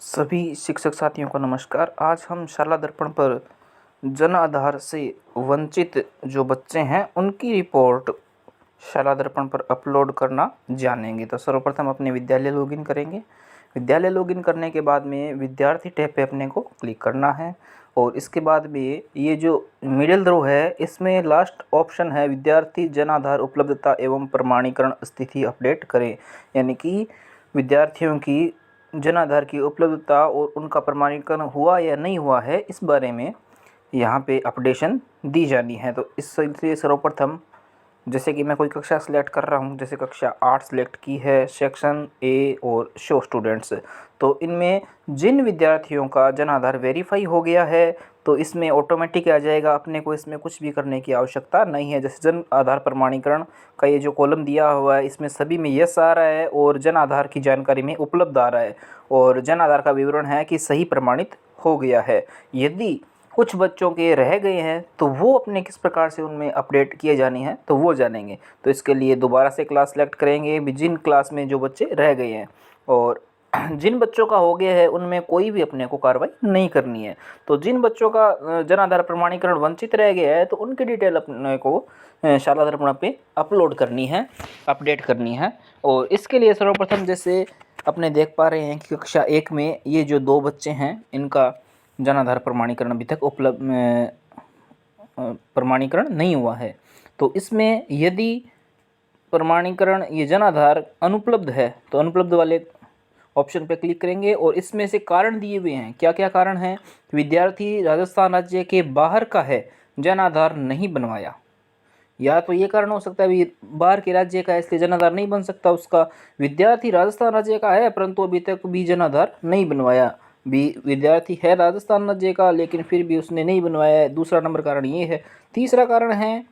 सभी शिक्षक साथियों को नमस्कार। आज हम शाला दर्पण पर जन आधार से वंचित जो बच्चे हैं उनकी रिपोर्ट शाला दर्पण पर अपलोड करना जानेंगे। तो सर्वप्रथम अपने विद्यालय लॉगिन करेंगे। विद्यालय लॉगिन करने के बाद में विद्यार्थी टैब पे अपने को क्लिक करना है और इसके बाद में ये जो मिडिल रो है इसमें लास्ट ऑप्शन है विद्यार्थी जन आधार उपलब्धता एवं प्रमाणीकरण स्थिति अपडेट करें, यानी कि विद्यार्थियों की जन आधार की उपलब्धता और उनका प्रमाणीकरण हुआ या नहीं हुआ है इस बारे में यहाँ पे अपडेशन दी जानी है। तो इसलिए सर्वप्रथम जैसे कि मैं कोई कक्षा सेलेक्ट कर रहा हूँ, जैसे कक्षा 8 सेलेक्ट की है, सेक्शन ए और शो स्टूडेंट्स। तो इनमें जिन विद्यार्थियों का जन आधार वेरीफाई हो गया है तो इसमें ऑटोमेटिक आ जाएगा, अपने को इसमें कुछ भी करने की आवश्यकता नहीं है। जैसे जन आधार प्रमाणीकरण का ये जो कॉलम दिया हुआ है इसमें सभी में यस आ रहा है और जन आधार की जानकारी में उपलब्ध आ रहा है और जन आधार का विवरण है कि सही प्रमाणित हो गया है। यदि कुछ बच्चों के रह गए हैं तो वो अपने किस प्रकार से उनमें अपडेट किए जानी है तो वो जानेंगे। तो इसके लिए दोबारा से क्लास सेलेक्ट करेंगे जिन क्लास में जो बच्चे रह गए हैं, और जिन बच्चों का हो गया है उनमें कोई भी अपने को कार्रवाई नहीं करनी है। तो जिन बच्चों का जन आधार प्रमाणीकरण वंचित रह गया है तो उनकी डिटेल अपने को शाला दर्पण पे अपलोड करनी है, अपडेट करनी है। और इसके लिए सर्वप्रथम जैसे अपने देख पा रहे हैं कि कक्षा 1 में ये जो 2 बच्चे हैं इनका जन आधार प्रमाणीकरण अभी तक प्रमाणीकरण नहीं हुआ है। तो इसमें यदि प्रमाणीकरण ये जन आधार अनुपलब्ध है तो अनुपलब्ध वाले ऑप्शन पे क्लिक करेंगे और इसमें से कारण दिए हुए हैं। क्या क्या कारण हैं? विद्यार्थी राजस्थान राज्य के बाहर का है, जन आधार नहीं बनवाया। या तो ये कारण हो सकता है बाहर के राज्य का है इसलिए जन आधार नहीं बन सकता उसका। विद्यार्थी राजस्थान राज्य का है परंतु अभी तक भी जन आधार नहीं बनवाया। विद्यार्थी है राजस्थान राज्य का लेकिन फिर भी उसने नहीं बनवाया है। दूसरा नंबर कारण ये है। तीसरा कारण है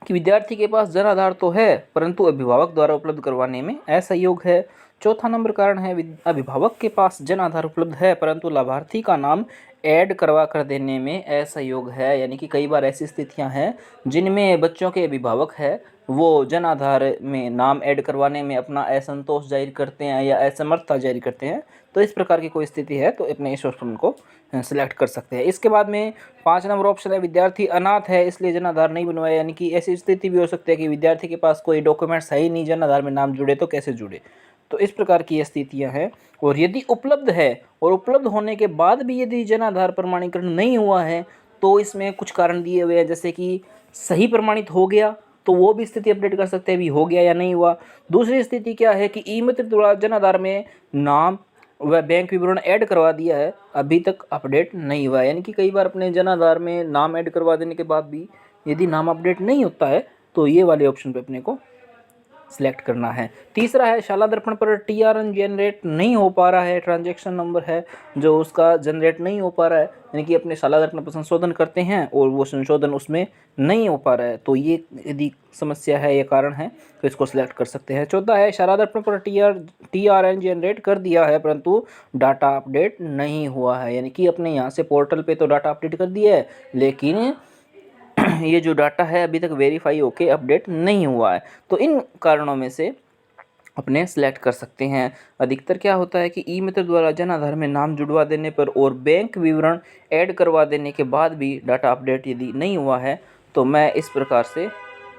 कि विद्यार्थी के पास जन आधार तो है परंतु अभिभावक द्वारा उपलब्ध करवाने में असहयोग है। चौथा नंबर कारण है अभिभावक के पास जन आधार उपलब्ध है परंतु लाभार्थी का नाम ऐड करवा कर देने में असहयोग है, यानी कि कई बार ऐसी स्थितियां हैं जिनमें बच्चों के अभिभावक है वो जन आधार में नाम ऐड करवाने में अपना असंतोष जाहिर करते हैं या असमर्थता जाहिर करते हैं। तो इस प्रकार की कोई स्थिति है तो अपने इस ऑप्शन को सिलेक्ट कर सकते हैं। इसके बाद में 5 नंबर ऑप्शन है विद्यार्थी अनाथ है इसलिए जन आधार नहीं बनवाया, यानी कि ऐसी स्थिति भी हो सकती है कि विद्यार्थी के पास कोई डॉक्यूमेंट्स है ही नहीं, जन आधार में नाम जुड़े तो कैसे जुड़े। तो इस प्रकार की ये स्थितियाँ हैं। और यदि उपलब्ध है और उपलब्ध होने के बाद भी यदि जन आधार प्रमाणीकरण नहीं हुआ है तो इसमें कुछ कारण दिए हुए हैं, जैसे कि सही प्रमाणित हो गया तो वो भी स्थिति अपडेट कर सकते हैं भी हो गया या नहीं हुआ। दूसरी स्थिति क्या है कि ई मित्र द्वारा जन आधार में नाम व बैंक विवरण ऐड करवा दिया है, अभी तक अपडेट नहीं हुआ है। यानी कि कई बार अपने जन आधार में नाम ऐड करवा देने के बाद भी यदि नाम अपडेट नहीं होता है तो ये वाले ऑप्शन पे अपने को सिलेक्ट करना है। तीसरा है शाला दर्पण पर टीआरएन जनरेट नहीं हो पा रहा है, ट्रांजैक्शन नंबर है जो उसका जनरेट नहीं हो पा रहा है, यानी कि अपने शाला दर्पण पर संशोधन करते हैं और वो संशोधन उसमें नहीं हो पा रहा है। तो ये यदि समस्या है, ये कारण है तो इसको सिलेक्ट कर सकते हैं। चौथा है शाला दर्पण पर टीआरएन जनरेट कर दिया है परंतु डाटा अपडेट नहीं हुआ है, यानी कि अपने यहाँ से पोर्टल पे तो डाटा अपडेट कर दिया है लेकिन ये जो डाटा है अभी तक वेरीफाई होके अपडेट नहीं हुआ है। तो इन कारणों में से अपने सेलेक्ट कर सकते हैं। अधिकतर क्या होता है कि ई मित्र द्वारा जन आधार में नाम जुड़वा देने पर और बैंक विवरण ऐड करवा देने के बाद भी डाटा अपडेट यदि नहीं हुआ है तो मैं इस प्रकार से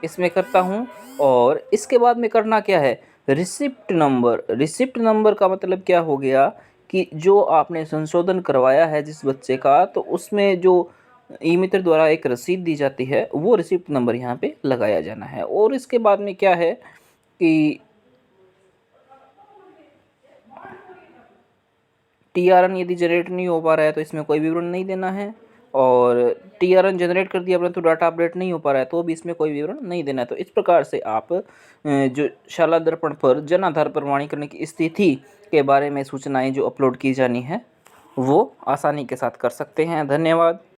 इसमें करता हूं। और इसके बाद में करना क्या है, रिसिप्ट नंबर। रिसिप्ट नंबर का मतलब क्या हो गया कि जो आपने संशोधन करवाया है जिस बच्चे का, तो उसमें जो ई मित्र द्वारा एक रसीद दी जाती है वो रिसिप्ट नंबर यहाँ पे लगाया जाना है। और इसके बाद में क्या है कि टीआरएन यदि जनरेट नहीं हो पा रहा है तो इसमें कोई विवरण नहीं देना है, और टीआरएन जनरेट कर दिया परंतु डाटा अपडेट नहीं हो पा रहा है तो भी इसमें कोई विवरण नहीं देना है। तो इस प्रकार से आप जो शाला दर्पण पर जन आधार प्रमाणीकरण की स्थिति के बारे में सूचनाएं जो अपलोड की जानी है वो आसानी के साथ कर सकते हैं। धन्यवाद।